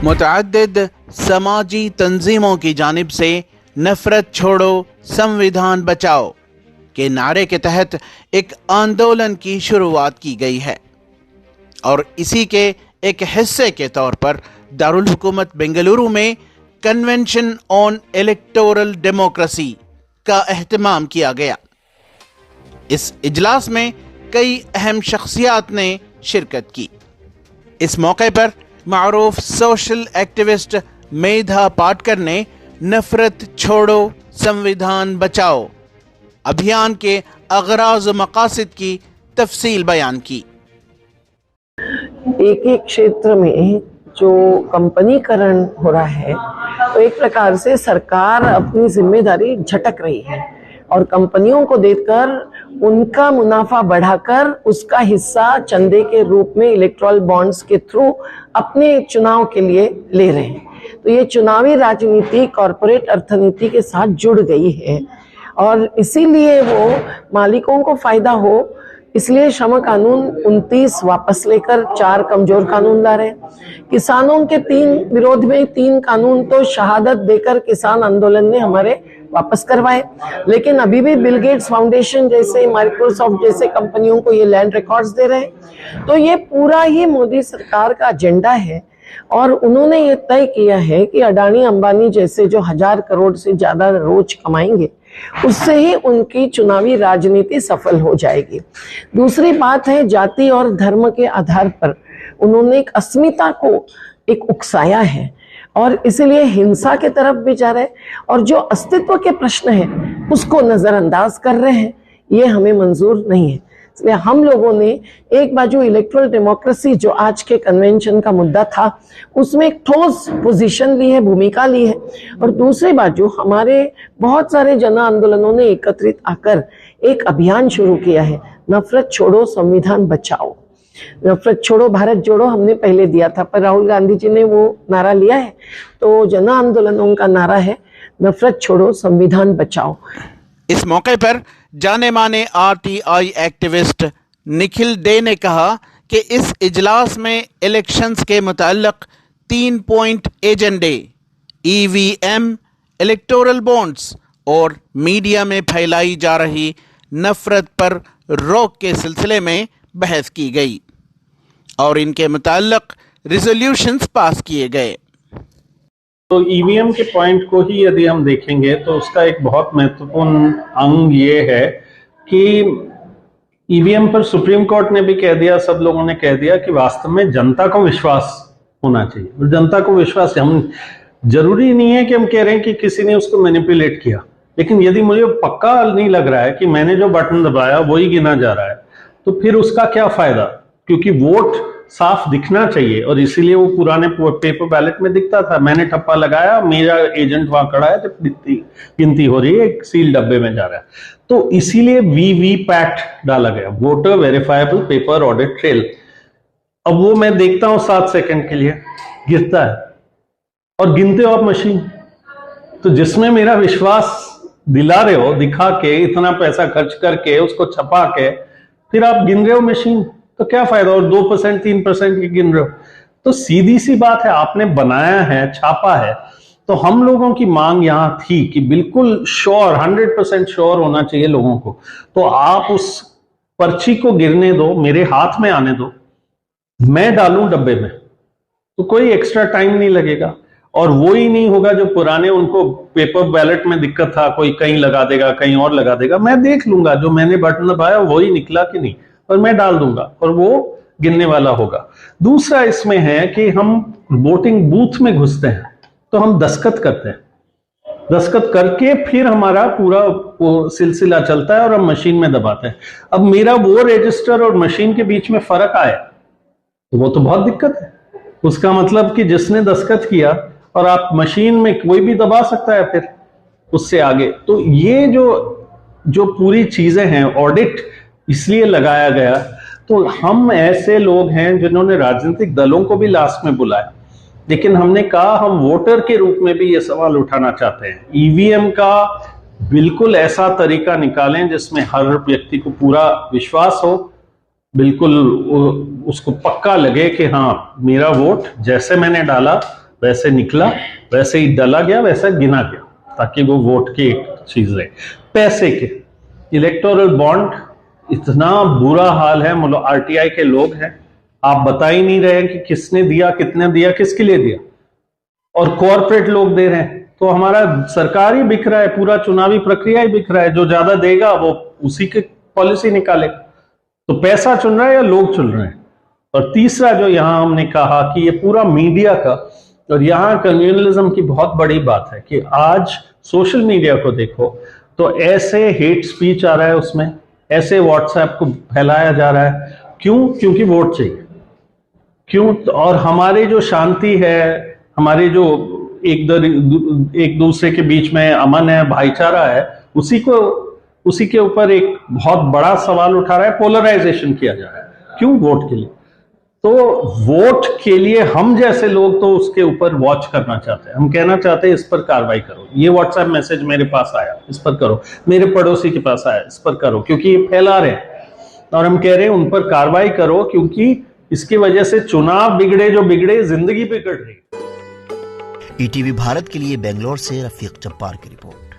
मुतअद्दिद समाजी तंजीमों की जानिब से नफरत छोड़ो संविधान बचाओ के नारे के तहत एक आंदोलन की शुरुआत की गई है और इसी के एक हिस्से के तौर पर दारुल हुकूमत बेंगलुरु में कन्वेंशन ऑन इलेक्टोरल डेमोक्रेसी का एहतमाम किया गया। इस इजलास में कई अहम शख्सियात ने शिरकत की। इस मौके पर मारूफ सोशल एक्टिविस्ट मेधा पाटकर ने नफरत छोड़ो संविधान बचाओ अभियान के अगराज व मकासद की तफसील बयान की। एक एक क्षेत्र में जो कंपनीकरण हो रहा है तो एक प्रकार से सरकार अपनी जिम्मेदारी झटक रही है और कंपनियों को देकर उनका मुनाफा बढ़ाकर उसका हिस्सा चंदे के रूप में इलेक्टोरल बॉन्ड्स के थ्रू अपने चुनाव के लिए ले रहे हैं। तो ये चुनावी राजनीति कॉरपोरेट अर्थनीति के साथ जुड़ गई है और इसीलिए वो मालिकों को फायदा हो, इसलिए श्रम कानून 29 वापस लेकर 4 कमजोर कानून ला रहे हैं। किसानों के 3 विरोध में 3 कानून तो शहादत देकर किसान आंदोलन ने हमारे वापस करवाए, लेकिन अभी भी बिल गेट्स फाउंडेशन जैसे माइक्रोसॉफ्ट जैसे कंपनियों को ये लैंड रिकॉर्ड्स दे रहे हैं। तो ये पूरा ही मोदी सरकार का एजेंडा है और उन्होंने ये तय किया है कि अडानी अंबानी जैसे जो 1000 करोड़ से ज्यादा रोज कमाएंगे उससे ही उनकी चुनावी राजनीति सफल हो जाएगी। दूसरी बात है, जाति और धर्म के आधार पर उन्होंने एक अस्मिता को एक उकसाया है और इसीलिए हिंसा के तरफ भी जा रहे हैं और जो अस्तित्व के प्रश्न हैं उसको नजरअंदाज कर रहे हैं। ये हमें मंजूर नहीं है। इसलिए हम लोगों ने एक बाजू इलेक्टोरल डेमोक्रेसी जो आज के कन्वेंशन का मुद्दा था उसमें एक ठोस पोजीशन ली है, भूमिका ली है, और दूसरी बाजू हमारे बहुत सारे जन आंदोलनों ने एकत्रित आकर एक अभियान शुरू किया है, नफरत छोड़ो संविधान बचाओ। नफरत छोड़ो भारत जोड़ो हमने पहले दिया था, पर राहुल गांधी जी ने वो नारा लिया है, तो जन आंदोलनों का नारा है नफरत छोड़ो संविधान बचाओ। इस मौके पर जाने माने आरटीआई एक्टिविस्ट निखिल डे ने कहा कि इस इजलास में इलेक्शंस के मुताल्लिक 3 पॉइंट एजेंडे ईवीएम, इलेक्टोरल बॉन्ड्स और मीडिया में फैलाई जा रही नफरत पर रोक के सिलसिले में बहस की गई और इनके मुताल्लिक रिजोल्यूशंस पास किए गए। तो ईवीएम के पॉइंट को ही यदि हम देखेंगे तो उसका एक बहुत महत्वपूर्ण अंग ये है कि ईवीएम पर सुप्रीम कोर्ट ने भी कह दिया, सब लोगों ने कह दिया कि वास्तव में जनता को विश्वास होना चाहिए। और जनता को विश्वास, हम जरूरी नहीं है कि हम कह रहे हैं कि किसी ने उसको मैनिपुलेट किया, लेकिन यदि मुझे पक्का नहीं लग रहा है कि मैंने जो बटन दबाया वही गिना जा रहा है तो फिर उसका क्या फायदा, क्योंकि वोट साफ दिखना चाहिए। और इसीलिए वो पुराने पेपर बैलेट में दिखता था, मैंने ठप्पा लगाया, मेरा एजेंट वहां खड़ा है, तो गिनती हो रही है, एक सील डब्बे में जा रहा है। तो इसीलिए वीवीपैट डाला गया, voter verifiable paper audit trail. अब वो मैं देखता हूं 7 सेकंड के लिए गिरता है और गिनते हो आप मशीन, तो जिसमें मेरा विश्वास दिला रहे हो, दिखा के इतना पैसा खर्च करके उसको छपा के फिर आप गिन रहे हो मशीन, तो क्या फायदा। और 2% 3% की गिन रहे हो, तो सीधी सी बात है, आपने बनाया है, छापा है। तो हम लोगों की मांग यहां थी कि बिल्कुल श्योर 100% श्योर होना चाहिए लोगों को, तो आप उस पर्ची को गिरने दो, मेरे हाथ में आने दो, मैं डालूं डब्बे में, तो कोई एक्स्ट्रा टाइम नहीं लगेगा। और वो ही नहीं होगा जो पुराने, उनको पेपर बैलेट में दिक्कत था, कोई कहीं लगा देगा, कहीं और लगा देगा, मैं देख लूंगा जो मैंने बटन दबाया वही निकला कि नहीं, और मैं डाल दूंगा और वो गिनने वाला होगा। दूसरा इसमें है कि हम वोटिंग बूथ में घुसते हैं तो हम दस्तखत करते हैं, दस्तखत करके फिर हमारा पूरा वो सिलसिला चलता है और हम मशीन में दबाते हैं। अब मेरा वो रजिस्टर और मशीन के बीच में फर्क आया तो वो तो बहुत दिक्कत है। उसका मतलब कि जिसने दस्तखत किया और आप मशीन में कोई भी दबा सकता है फिर उससे आगे। तो ये जो पूरी चीजें हैं, ऑडिट इसलिए लगाया गया। तो हम ऐसे लोग हैं जिन्होंने राजनीतिक दलों को भी लास्ट में बुलाया, लेकिन हमने कहा हम वोटर के रूप में भी ये सवाल उठाना चाहते हैं। ईवीएम का बिल्कुल ऐसा तरीका निकालें जिसमें हर व्यक्ति को पूरा विश्वास हो, बिल्कुल उसको पक्का लगे कि हाँ मेरा वोट जैसे मैंने डाला वैसे निकला, वैसे ही डला गया, वैसा गिना गया, ताकि वो वोट की एक चीज रहे। पैसे के इलेक्टोरल बॉन्ड, इतना बुरा हाल है। मतलब आरटीआई के लोग हैं, आप बता ही नहीं रहे कि किसने दिया, कितने दिया, किसके लिए दिया, और कॉर्पोरेट लोग दे रहे हैं। तो हमारा सरकार ही बिक रहा है, पूरा चुनावी प्रक्रिया ही बिक रहा है। जो ज्यादा देगा वो उसी की पॉलिसी निकालेगा। तो पैसा चुन रहा है या लोग चुन रहे हैं। और तीसरा जो यहां हमने कहा कि ये पूरा मीडिया का, और यहां कम्युनलिज्म की बहुत बड़ी बात है कि आज सोशल मीडिया को देखो तो ऐसे हेट स्पीच आ रहा है, उसमें ऐसे व्हाट्सएप को फैलाया जा रहा है। क्यों? क्योंकि वोट चाहिए। क्यों? और हमारे जो शांति है, हमारे जो एक दूसरे के बीच में अमन है, भाईचारा है, उसी के ऊपर एक बहुत बड़ा सवाल उठा रहा है, पोलराइजेशन किया जा रहा है। क्यों? वोट के लिए। तो वोट के लिए हम जैसे लोग तो उसके ऊपर वॉच करना चाहते हैं। हम कहना चाहते हैं इस पर कार्रवाई करो, ये व्हाट्सएप मैसेज मेरे पास आया, इस पर करो, मेरे पड़ोसी के पास आया, इस पर करो, क्योंकि ये फैला रहे हैं। और हम कह रहे हैं उन पर कार्रवाई करो, क्योंकि इसकी वजह से चुनाव बिगड़े, जो बिगड़े, जिंदगी बिगड़ रही। ईटीवी भारत के लिए बेंगलोर से रफीक जब्बार की रिपोर्ट।